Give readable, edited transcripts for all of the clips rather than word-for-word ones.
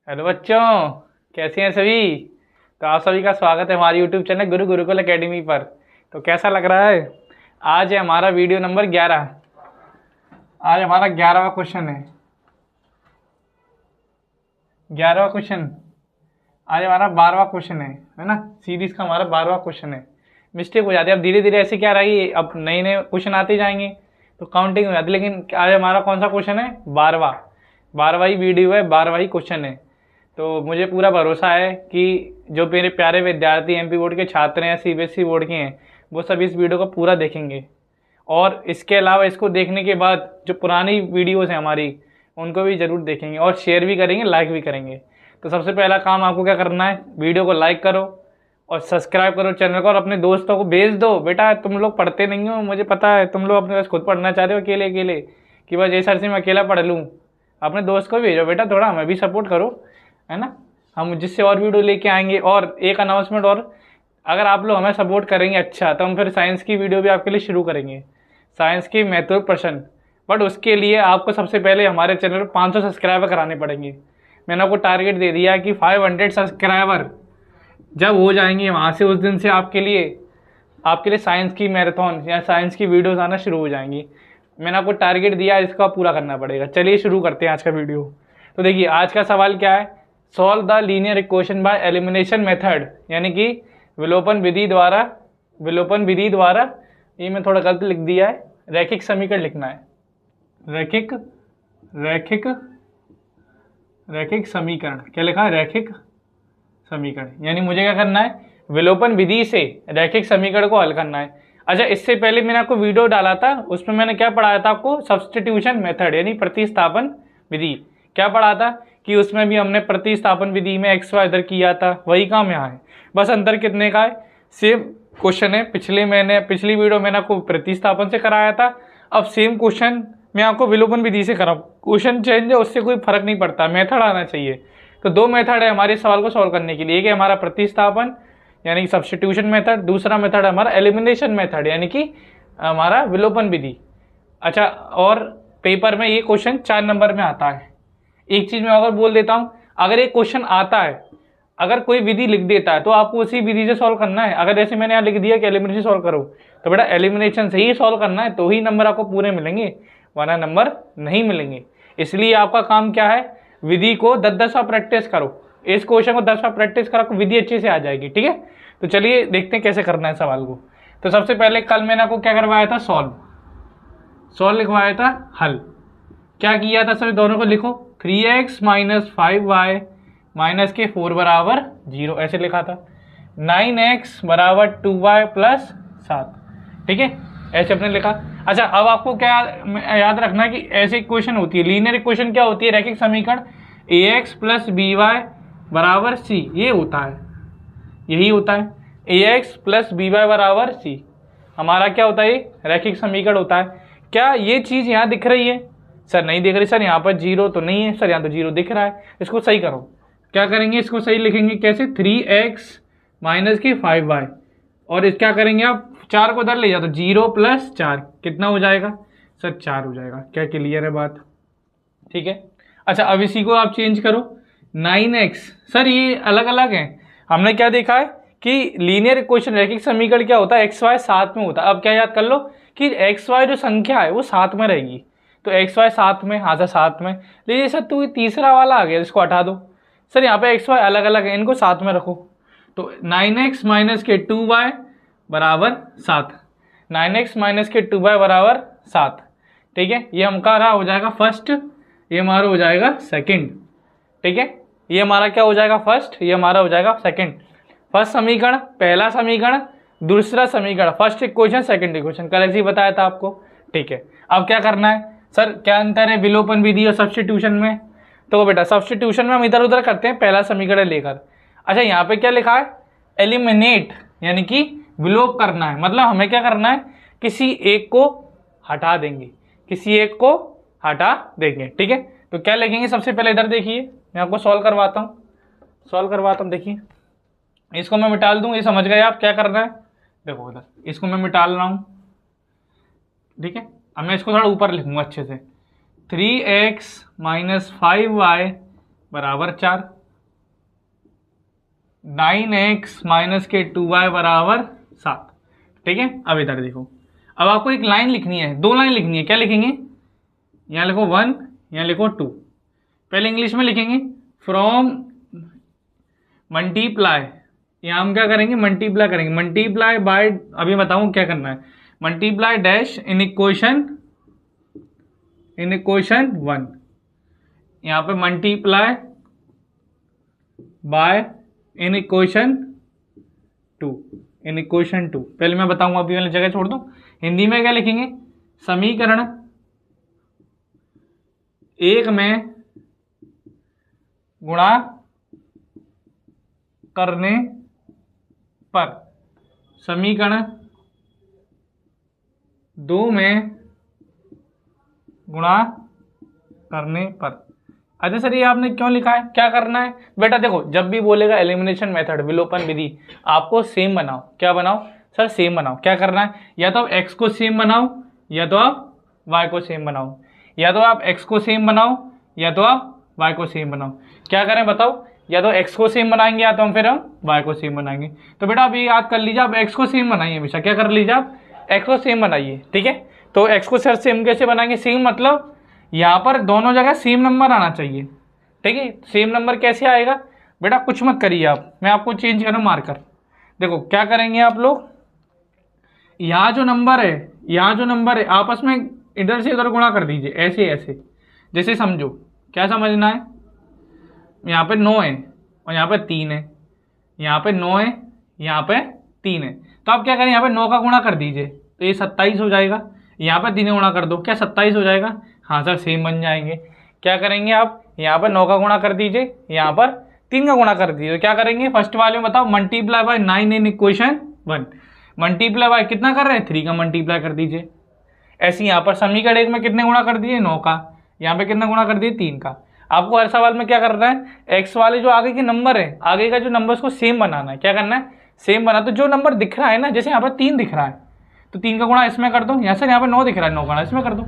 Hello बच्चों, कैसे हैं सभी। तो आप सभी का स्वागत है हमारे यूट्यूब चैनल गुरु गुरुकुल एकेडमी पर। तो कैसा लग रहा है। आज है हमारा वीडियो नंबर 11। आज हमारा 11वां क्वेश्चन है। 11वां क्वेश्चन। आज हमारा 12वां क्वेश्चन है ना। सीरीज का हमारा 12वां क्वेश्चन है। मिस्टेक हो जाती है, अब धीरे धीरे ऐसे क्या रही, अब नए नए क्वेश्चन आते जाएंगे तो काउंटिंग हो जाती है। लेकिन आज हमारा कौन सा क्वेश्चन है, 12वां। 12वां ही वीडियो है, 12वां ही क्वेश्चन है। तो मुझे पूरा भरोसा है कि जो मेरे प्यारे विद्यार्थी एमपी बोर्ड के छात्र हैं, सीबीएसई बोर्ड के हैं, वो सब इस वीडियो को पूरा देखेंगे। और इसके अलावा इसको देखने के बाद जो पुरानी वीडियोस हैं हमारी, उनको भी ज़रूर देखेंगे और शेयर भी करेंगे, लाइक भी करेंगे। तो सबसे पहला काम आपको क्या करना है, वीडियो को लाइक करो और सब्सक्राइब करो चैनल को, और अपने दोस्तों को भेज दो। बेटा तुम लोग पढ़ते नहीं हो, मुझे पता है, तुम लोग अपने पास खुद पढ़ना चाहते हो अकेले अकेले, कि बस ये सर से मैं अकेला पढ़ लूँ। अपने दोस्त को भी भेजो बेटा, थोड़ा हमें भी सपोर्ट करो, है ना। हम जिससे और वीडियो लेके आएंगे। और एक अनाउंसमेंट और, अगर आप लोग हमें सपोर्ट करेंगे अच्छा, तो हम फिर साइंस की वीडियो भी आपके लिए शुरू करेंगे, साइंस की महत्वपूर्ण प्रश्न। बट उसके लिए आपको सबसे पहले हमारे चैनल पर 500 सब्सक्राइबर कराने पड़ेंगे। मैंने आपको टारगेट दे दिया कि 500 सब्सक्राइबर जब हो जाएंगे, वहाँ से उस दिन से आपके लिए साइंस की मैराथन या साइंस की वीडियोस आना शुरू हो जाएंगी। मैंने आपको टारगेट दिया, इसका पूरा करना पड़ेगा। चलिए शुरू करते हैं आज का वीडियो। तो देखिए आज का सवाल क्या है, solve the linear equation by elimination method, यानी कि विलोपन विधि द्वारा। ये मैं थोड़ा गलत लिख दिया है, रैखिक समीकरण लिखना है। रैखिक समीकरण क्या लिखा है, रैखिक समीकरण। यानी मुझे क्या करना है, विलोपन विधि से रैखिक समीकरण को हल करना है। अच्छा, इससे पहले मैंने आपको वीडियो डाला था, उसमें मैंने क्या पढ़ाया था आपको, सब्स्टिट्यूशन मेथड यानी प्रतिस्थापन विधि। क्या पढ़ा था कि उसमें भी हमने प्रतिस्थापन विधि में एक्स वाई इधर किया था, वही काम यहाँ है। बस अंतर कितने का है, सेम क्वेश्चन है। पिछली वीडियो मैंने आपको प्रतिस्थापन से कराया था, अब सेम क्वेश्चन मैं आपको विलोपन विधि से कराऊँ। क्वेश्चन चेंज है, उससे कोई फर्क नहीं पड़ता, मेथड आना चाहिए। तो दो मेथड है हमारे सवाल को सॉल्व करने के लिए। एक है हमारा प्रतिस्थापन यानी सब्स्टिट्यूशन मेथड, दूसरा मेथड है हमारा एलिमिनेशन मेथड यानी कि हमारा विलोपन विधि। अच्छा, और पेपर में ये क्वेश्चन 4 नंबर में आता है। एक चीज मैं अगर बोल देता हूँ, अगर एक क्वेश्चन आता है, अगर कोई विधि लिख देता है तो आपको उसी विधि से सॉल्व करना है। अगर जैसे मैंने यहाँ लिख दिया कि एलिमिनेशन सॉल्व करो, तो बेटा एलिमिनेशन से ही सॉल्व करना है, तो ही नंबर आपको पूरे मिलेंगे, वरना नंबर नहीं मिलेंगे। इसलिए आपका काम क्या है, विधि को 10 बार प्रैक्टिस करो। इस क्वेश्चन को 10 बार प्रैक्टिस करो, आपको विधि अच्छे से आ जाएगी। ठीक है, तो चलिए देखते हैं कैसे करना है सवाल को। तो सबसे पहले कल मैंने आपको क्या करवाया था, सॉल्व लिखवाया था, हल। क्या किया था सर, दोनों को लिखो। 3x माइनस 5y माइनस के 4 बराबर 0 ऐसे लिखा था। 9x बराबर 2y प्लस 7, ठीक है, ऐसे अपने लिखा। अच्छा, अब आपको क्या याद रखना है कि ऐसी इक्वेशन होती है, लीनियर इक्वेशन क्या होती है, रैखिक समीकरण ax प्लस by बराबर c, ये होता है, यही होता है। ax प्लस by बराबर c हमारा क्या होता है, ये रैखिक समीकरण होता है। क्या ये चीज़ यहाँ दिख रही है, सर नहीं दिख रही। सर यहाँ पर 0 तो नहीं है, सर यहाँ तो 0 दिख रहा है। इसको सही करो, क्या करेंगे, इसको सही लिखेंगे कैसे, 3x माइनस के 5y, और इस क्या करेंगे आप, 4 को इधर ले जाओ तो 0 प्लस 4 कितना हो जाएगा, सर 4 हो जाएगा। क्या क्लियर है बात, ठीक है। अच्छा, अब इसी को आप चेंज करो, 9x, सर ये अलग अलग है। हमने क्या देखा है कि लीनियर इक्वेशन रैखिक समीकरण क्या होता है, एक्स वाई साथ में होता है। अब क्या याद कर लो कि एक्स वाई जो संख्या है वो साथ में रहेगी, तो एक्स वाई साथ में, हाँ सर साथ में। लेकिन सर तू तीसरा वाला आ गया, इसको हटा दो। सर यहाँ पे एक्स वाई अलग अलग है, इनको साथ में रखो। तो 9x माइनस के 2y बराबर 7, 9x माइनस के 2y बराबर 7, ठीक है। ये हमारा हो जाएगा फर्स्ट, ये हमारा हो जाएगा सेकंड, ठीक है। ये हमारा क्या हो जाएगा, फर्स्ट, ये हमारा हो जाएगा सेकंड। फर्स्ट समीकरण, पहला समीकरण, दूसरा समीकरण, फर्स्ट इक्वेशन सेकंड इक्वेशन, कल ऐसे ही बताया था आपको, ठीक है। अब क्या करना है, सर क्या अंतर है विलोपन विधि और सब्स्टिट्यूशन में। तो बेटा सब्स्टिट्यूशन में हम इधर उधर करते हैं पहला समीकरण लेकर। अच्छा, यहाँ पे क्या लिखा है, एलिमिनेट यानी कि विलोप करना है, मतलब हमें क्या करना है, किसी एक को हटा देंगे, ठीक है। तो क्या लिखेंगे, सबसे पहले इधर देखिए, मैं आपको सॉल्व करवाता हूँ, देखिए इसको मैं मिटाल दूँ, ये समझ गए आप क्या करना है। देखो इधर इसको मैं मिटाल रहा हूँ, ठीक है। अब मैं इसको थोड़ा ऊपर लिखूंगा अच्छे से, 3x माइनस 5y बराबर 4, 9x माइनस के 2y बराबर 7। ठीक है, अब इधर देखो, अब आपको एक लाइन लिखनी है, 2 लाइन लिखनी है। क्या लिखेंगे? यहाँ लिखो 1, यहाँ लिखो 2। पहले इंग्लिश में लिखेंगे फ्रॉम मल्टीप्लाई, यहाँ हम क्या करेंगे? मल्टीप्लाई करेंगे। मल्टीप्लाई बाय, अभी बताऊँ क्या करना है। मल्टीप्लाई डैश इन इक्वेशन 1, यहाँ पे मल्टीप्लाई बाय इन इक्वेशन 2, पहले मैं बताऊंगा, अभी वाली जगह छोड़ दूं। हिंदी में क्या लिखेंगे? समीकरण 1 में गुणा करने पर, समीकरण 2 में गुणा करने पर। अच्छा सर, ये आपने क्यों लिखा है? क्या करना है बेटा? देखो, जब भी बोलेगा एलिमिनेशन मेथड, विलोपन विधि, आपको सेम बनाओ। क्या बनाओ सर? सेम बनाओ। क्या करना है? या तो आप x को सेम बनाओ, या तो आप y को सेम बनाओ, या तो आप x को सेम बनाओ, या तो आप y को सेम बनाओ। क्या करें बताओ? या तो x को सेम बनाएंगे, या तो फिर हम y को सेम बनाएंगे। तो बेटा अभी याद कर लीजिए, आप x को सेम बनाइए हमेशा। क्या कर लीजिए? आप x को सेम बनाइए। ठीक है, तो x को सर सेम कैसे बनाएंगे? सेम मतलब यहाँ पर दोनों जगह सेम नंबर आना चाहिए। ठीक है, सेम नंबर कैसे आएगा बेटा? कुछ मत करिए आप, मैं आपको चेंज करूँ मार्कर। देखो क्या करेंगे आप लोग, यहाँ जो नंबर है आपस में इधर से इधर गुणा कर दीजिए, ऐसे ऐसे। जैसे समझो, क्या समझना है? यहाँ पे 9 है और यहाँ पे 3 है, यहाँ पे 9 है, यहाँ पे 3 है। तो आप क्या करें? यहाँ पे 9 का गुणा कर दीजिए, तो ये 27 हो जाएगा। यहाँ पे 3 गुणा कर दो, क्या 27 हो जाएगा? हाँ सर, सेम बन जाएंगे। क्या करेंगे आप? यहाँ पर 9 का गुणा कर दीजिए, यहाँ पर 3 का गुणा कर दीजिए। तो क्या करेंगे? फर्स्ट वाले में बताओ, multiply by 9 in equation 1। Multiply by कितना कर रहे हैं? 3 का मल्टीप्लाई कर दीजिए। ऐसे यहाँ पर समीकरण 1 में कितने गुणा कर दिए? 9 का। यहाँ पे कितना गुणा कर दिए? 3 का। आपको हर सवाल में क्या करना है? एक्स वाले जो आगे के नंबर है, आगे का जो नंबर उसको सेम बनाना है। क्या करना है? सेम बना। तो जो नंबर दिख रहा है ना, जैसे यहाँ पर 3 दिख रहा है, तो 3 का गुणा इसमें कर दो। यहाँ सर यहाँ पे 9 दिख रहा है, 9 का गुणा इसमें कर दो।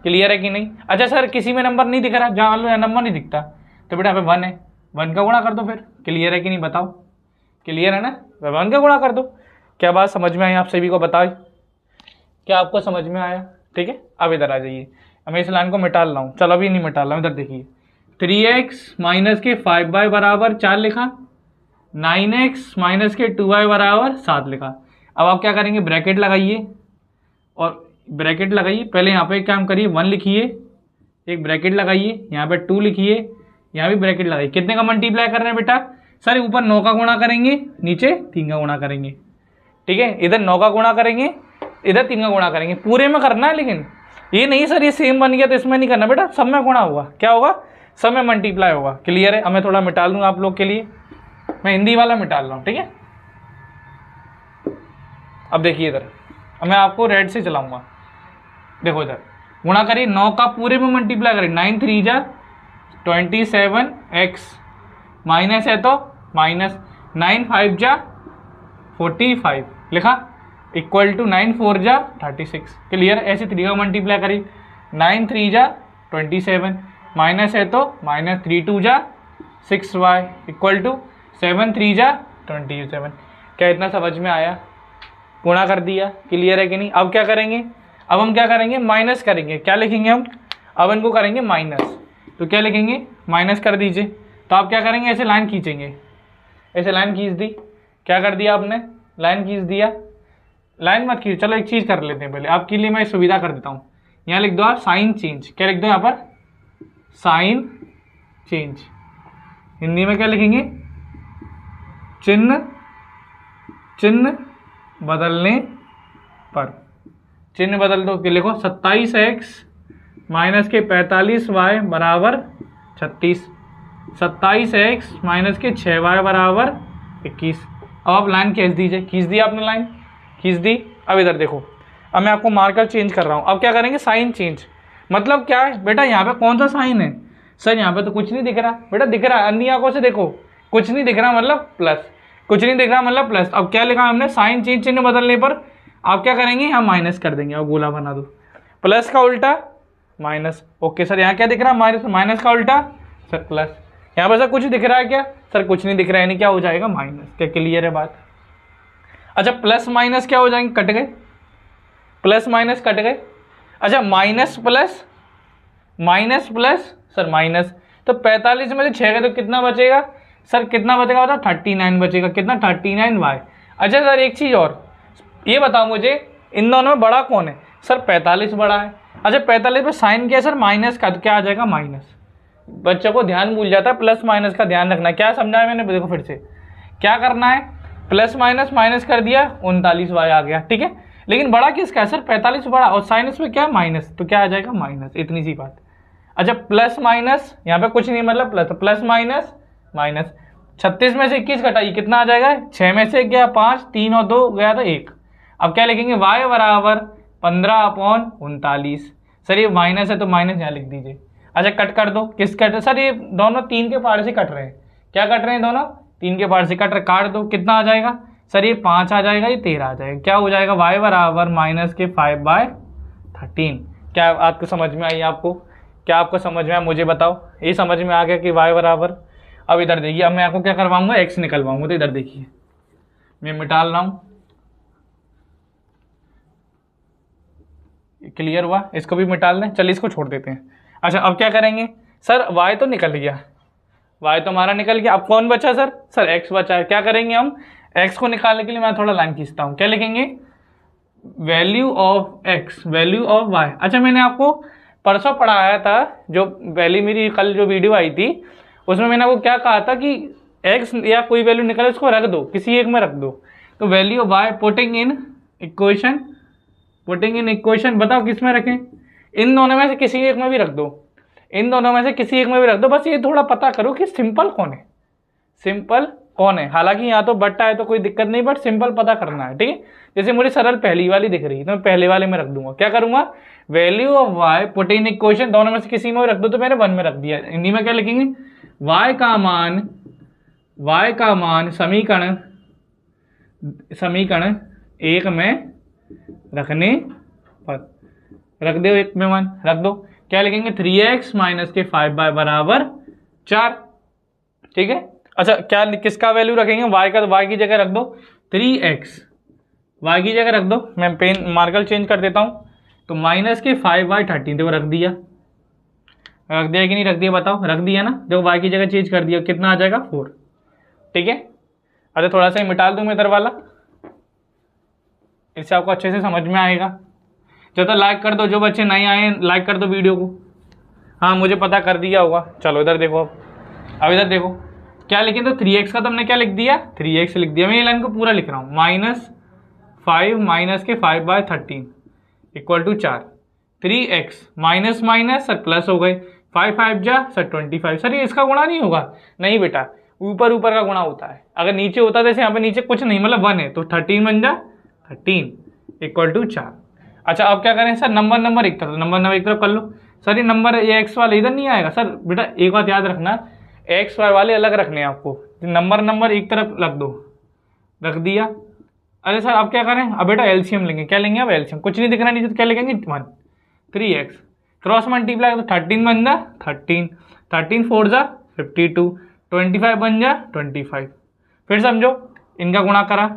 क्लियर है कि नहीं? अच्छा सर, किसी में नंबर नहीं दिख रहा, जहाँ लो नंबर नहीं दिखता, तो बेटा यहाँ पे 1 है, 1 का गुणा कर दो फिर। क्लियर है कि नहीं बताओ? क्लियर है ना? 1 का गुणा कर दो। क्या बात समझ में आई आप सभी को? बताओ, क्या आपको समझ में आया? ठीक है, अब इधर आ जाइए, मैं इस लाइन को मिटा रहा हूँ। चलो अभी नहीं मिटा रहा हूँ, इधर देखिए। 3x माइनस के 5y बराबर 4 लिखा, 9x माइनस के 2y बराबर 7 लिखा। अब आप क्या करेंगे? ब्रैकेट लगाइए, और ब्रैकेट लगाइए। पहले यहाँ पे एक काम करिए, 1 लिखिए, एक ब्रैकेट लगाइए, यहाँ पे 2 लिखिए, यहाँ भी ब्रैकेट लगाइए। कितने का मल्टीप्लाई कर रहे हैं बेटा? सर ऊपर 9 का गुणा करेंगे, नीचे 3 का गुणा करेंगे। ठीक है, इधर 9 का गुणा करेंगे, इधर 3 का गुणा करेंगे। पूरे में करना है, लेकिन ये नहीं सर ये सेम बन गया तो इसमें नहीं करना बेटा, सब में गुणा होगा। क्या होगा? सब में मल्टीप्लाई होगा। क्लियर है? अब मैं थोड़ा मिटा लूँगा आप लोग के लिए, मैं हिंदी वाला मिटा रहा हूँ। ठीक है, अब देखिए इधर, अब मैं आपको रेड से चलाऊंगा। देखो इधर गुणा करिए, 9 का पूरे में मल्टीप्लाई करिए, 9 3 जा 27x, माइनस है तो माइनस, 9 5 जा 45 लिखा, इक्वल टू 9 4 जा 36। क्लियर? ऐसे 3 का मल्टीप्लाई करिए, 9 3 जा 27, माइनस है तो माइनस, 3 2 जा 6y, इक्वल टू 7 3 जा 27। क्या इतना समझ में आया? गुणा कर दिया। क्लियर है कि नहीं? अब क्या करेंगे? अब हम क्या करेंगे? माइनस करेंगे। क्या लिखेंगे हम? अब इनको करेंगे माइनस, तो क्या लिखेंगे? माइनस कर दीजिए। तो आप क्या करेंगे? ऐसे लाइन खींचेंगे, ऐसे लाइन खींच दी। क्या कर दिया आपने? लाइन खींच दिया। लाइन मत खींच, चलो एक चीज़ कर लेते हैं पहले, आपके लिए मैं सुविधा कर देता हूँ। यहाँ लिख दो आप साइन चेंज। क्या लिख दो यहाँ पर? Sign change. हिंदी में क्या लिखेंगे? चिन्ह, चिन्ह बदलने पर। चिन्ह बदल दो, लिखो 27x माइनस के 45y बराबर 36, 27x माइनस के 6y बराबर 21। अब आप लाइन खींच दीजिए। खींच दी आपने लाइन? खींच दी। अब इधर देखो, अब मैं आपको मार्कर चेंज कर रहा हूँ। अब क्या करेंगे? Sign change. मतलब क्या है बेटा? यहाँ पे कौन सा साइन है? सर यहाँ पे तो कुछ नहीं दिख रहा। बेटा दिख रहा है, अन्य आंखों से देखो, कुछ नहीं दिख रहा मतलब प्लस, कुछ नहीं दिख रहा मतलब प्लस। अब क्या लिखा हमने? साइन चेंज, चिन्ह बदलने पर आप क्या करेंगे? यहाँ माइनस कर देंगे और गोला बना दो। प्लस का उल्टा माइनस। ओके सर, यहाँ क्या दिख रहा है? माइनस, माइनस का उल्टा सर प्लस। यहाँ पर सर कुछ दिख रहा है क्या? सर कुछ नहीं दिख रहा है, यानी क्या हो जाएगा? माइनस। क्या क्लियर है बात? अच्छा प्लस माइनस क्या हो जाएंगे? कट गए, प्लस माइनस कट गए। अच्छा minus plus, minus plus sir minus, तो 45 में से 6 गए तो कितना बचेगा सर? कितना बचेगा बताओ? 39 बचेगा। कितना? 39y। अच्छा सर एक चीज़ और, ये बताओ मुझे इन दोनों में बड़ा कौन है? सर 45 बड़ा है। अच्छा 45 पे साइन क्या है सर? माइनस का, तो क्या आ जाएगा? माइनस। बच्चों को ध्यान भूल जाता है, प्लस माइनस का ध्यान रखना। क्या समझाया मैंने? देखो फिर से क्या करना है, प्लस माइनस माइनस कर दिया, 39y आ गया, ठीक है। लेकिन बड़ा किसका है सर? 45 बड़ा, और साइन इसमें क्या है? माइनस, तो क्या आ जाएगा? माइनस। इतनी सी बात। अच्छा प्लस माइनस, यहाँ पे कुछ नहीं मतलब प्लस, तो प्लस माइनस माइनस। 36 में से 21 घटाइए, कितना आ जाएगा? 6 में से गया 5, 3 और 2 गया तो 1। अब क्या लिखेंगे? y बराबर 15/39। सर ये माइनस है तो माइनस यहाँ लिख दीजिए। अच्छा कट कर दो, किस कट? सर ये दोनों 3 के पार्ट से कट रहे हैं। क्या कट रहे हैं? दोनों 3 के पार्ट से कट रहे। काट दो, कितना आ जाएगा सर? ये 5 आ जाएगा, ये 13 आ जाएगा। क्या हो जाएगा? y बराबर -5/13। क्या आपको समझ में आई? आपको क्या आपको समझ में आया? मुझे बताओ। ये समझ में आ गया कि y बराबर, अब इधर देखिए, अब मैं आपको क्या करवाऊंगा? x निकलवाऊंगा। तो इधर देखिए मैं मिटा रहा हूँ, क्लियर हुआ? इसको भी मिटा लें, चलिए इसको छोड़ देते हैं। अच्छा अब क्या करेंगे सर? y तो निकल गया, y तो हमारा निकल गया। अब कौन बचा सर? सर x बचा है। क्या करेंगे हम? x को निकालने के लिए मैं थोड़ा लाइन खींचता हूँ। क्या लिखेंगे? Value of x, value of y। अच्छा मैंने आपको परसों पढ़ाया था, जो पहली मेरी कल जो वीडियो आई थी, उसमें मैंने आपको क्या कहा था कि x या कोई वैल्यू निकले उसको रख दो, किसी एक में रख दो। तो value of y putting in equation, putting in equation, बताओ किस में रखें? इन दोनों में से किसी एक में भी रख दो, इन दोनों में से किसी एक में भी रख दो। बस ये थोड़ा पता करो कि सिंपल कौन है, सिंपल कौन है। हालांकि यहाँ तो बट्टा है तो कोई दिक्कत नहीं, बट सिंपल पता करना है, ठीक है। जैसे मुझे सरल पहली वाली दिख रही है तो मैं पहले वाले में रख दूंगा। क्या करूंगा? Value of y put in equation, दोनों में से किसी में रख दो, तो मैंने 1 में रख दिया। हिंदी में क्या लिखेंगे? y का मान समीकरण 1 में रखने पर, रख दो 1 में मान रख दो। क्या लिखेंगे? 3x माइनस के 5y बराबर 4, ठीक है। अच्छा क्या किसका वैल्यू रखेंगे? y का, तो y की जगह रख दो 3x, y की जगह रख दो। मैं पेन मार्कर चेंज कर देता हूँ। तो माइनस के 5/13, देखो रख दिया, रख दिया कि नहीं रख दिया? बताओ, रख दिया ना। देखो y की जगह चेंज कर दिया, कितना आ जाएगा? 4, ठीक है। अच्छा थोड़ा सा मिटा दूँ मैं इधर वाला, इससे आपको अच्छे से समझ में आएगा। जो तो लाइक कर दो, जो बच्चे नहीं आए लाइक कर दो वीडियो को। हाँ मुझे पता कर दिया होगा। चलो इधर देखो, अब इधर देखो क्या लिखे? तो 3x का तो हमने क्या लिख दिया? 3x लिख दिया। मैं ये लाइन को पूरा लिख रहा हूँ। -5 माइनस के 5/13 equal to 4। 3x minus minus सर प्लस हो गए, 5 5 जा सर 25। सर ये इसका गुणा नहीं होगा? नहीं बेटा, ऊपर ऊपर का गुणा होता है। अगर नीचे होता है, जैसे यहाँ पे नीचे कुछ नहीं मतलब 1 है, तो 13 बन जा 13 इक्वल टू 4। अच्छा अब क्या करें सर? नंबर एक तरफ, नंबर एक तरफ कर लो। सर ये नंबर ये एक्स वाले इधर नहीं आएगा। सर बेटा एक बात याद रखना, एक्स वाई वाले अलग रखने हैं आपको। नंबर एक तरफ रख दो, रख दिया। अरे सर अब क्या करें? अब बेटा एलसीएम लेंगे। क्या लेंगे? अब एलसीएम, कुछ नहीं दिख रहा नीचे तो क्या लिखेंगे? 1 3x क्रॉस मल्टीप्लाई तो 13 बन जा 13, 13 4 जा 52, 25 बन जा 25। फिर समझो इनका गुणा करा,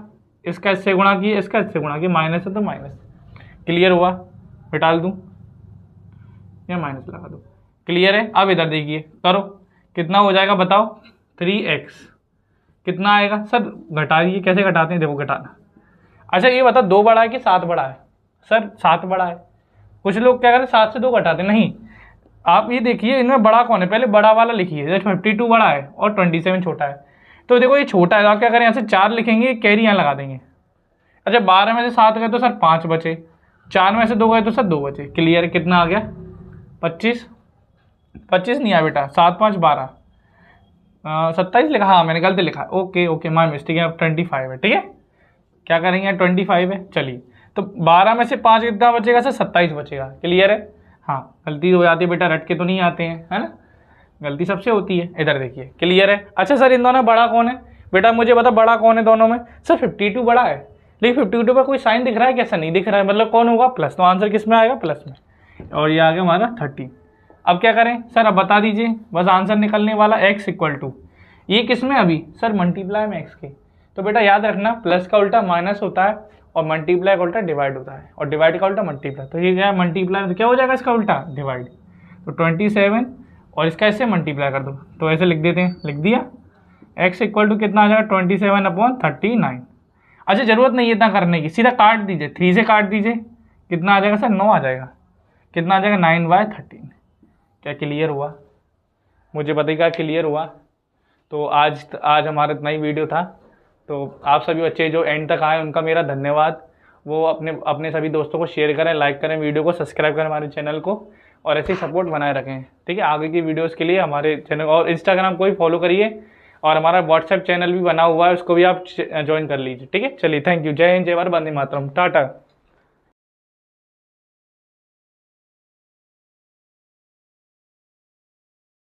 इसका इससे गुणा किया, इसका इससे गुणा किया, माइनस है तो माइनस। क्लियर हुआ? मिटाल दूं या माइनस लगा दो? क्लियर है? अब इधर देखिए, करो कितना हो जाएगा बताओ? 3x कितना आएगा? सर घटाइए, कैसे घटाते हैं? देखो घटाना। अच्छा ये बताओ 2 बड़ा है कि 7 बड़ा है? सर 7 बड़ा है। कुछ लोग क्या करते 7 से 2 घटाते, नहीं। आप ये देखिए इनमें बड़ा कौन है, पहले बड़ा वाला लिखिए। जैसे 52 बड़ा है और 27 छोटा है, तो देखो ये छोटा है तो आप क्या करें? यहाँ से 4 लिखेंगे, कैरी यहाँ लगा देंगे। अच्छा 12 में से 7 गए तो सर 5 बचे, 4 में से 2 गए तो सर 2 बचे। क्लियर? कितना आ गया? 25 नहीं आया बेटा, 7 5 12 27 लिखा। हाँ मैंने गलती लिखा, ओके माय मिस्टेक है। अब 25 है, ठीक है। क्या करेंगे? 25 है। चलिए तो 12 में से 5 कितना बचेगा सर? 27 बचेगा। क्लियर है? हाँ गलती हो जाती है बेटा, रट के तो नहीं आते हैं, है ना, गलती सबसे होती है। इधर देखिए, क्लियर है? अच्छा सर इन दोनों में बड़ा कौन है? बेटा मुझे बता बड़ा कौन है दोनों में? सर 52 बड़ा है, लेकिन 52 पर कोई साइन दिख रहा है? कैसा नहीं दिख रहा है, मतलब कौन होगा? प्लस। तो आंसर किस में आएगा? प्लस में। और ये आ गया हमारा 30। अब क्या करें सर, अब बता दीजिए, बस आंसर निकलने वाला x इक्वल टू, ये किस में अभी सर मल्टीप्लाई में x के। तो बेटा याद रखना प्लस का उल्टा माइनस होता है और मल्टीप्लाई का उल्टा डिवाइड होता है और डिवाइड का उल्टा मल्टीप्लाई। तो ये क्या है मल्टीप्लाई, तो क्या हो जाएगा इसका उल्टा डिवाइड। तो 27 और इसका ऐसे मल्टीप्लाई कर दो, तो ऐसे लिख देते हैं, लिख दिया x इक्वल टू कितना आ जाएगा 27/39। अच्छा ज़रूरत नहीं है इतना करने की, सीधा काट दीजिए, 3 से काट दीजिए, कितना आ जाएगा सर 9 आ जाएगा। कितना आ जाएगा 9/13। क्या क्लियर हुआ? मुझे बताइएगा क्लियर हुआ? तो आज हमारा इतना ही वीडियो था। तो आप सभी बच्चे जो एंड तक आए उनका मेरा धन्यवाद। वो अपने सभी दोस्तों को शेयर करें, लाइक करें, वीडियो को सब्सक्राइब करें हमारे चैनल को और ऐसे ही सपोर्ट बनाए रखें। ठीक है, आगे की वीडियोस के लिए हमारे चैनल और इंस्टाग्राम को भी फॉलो करिए और हमारा व्हाट्सएप चैनल भी बना हुआ है, उसको भी आप ज्वाइन कर लीजिए। ठीक है, चलिए थैंक यू। जय हिंद, जय भारत, वंदे मातरम, टाटा।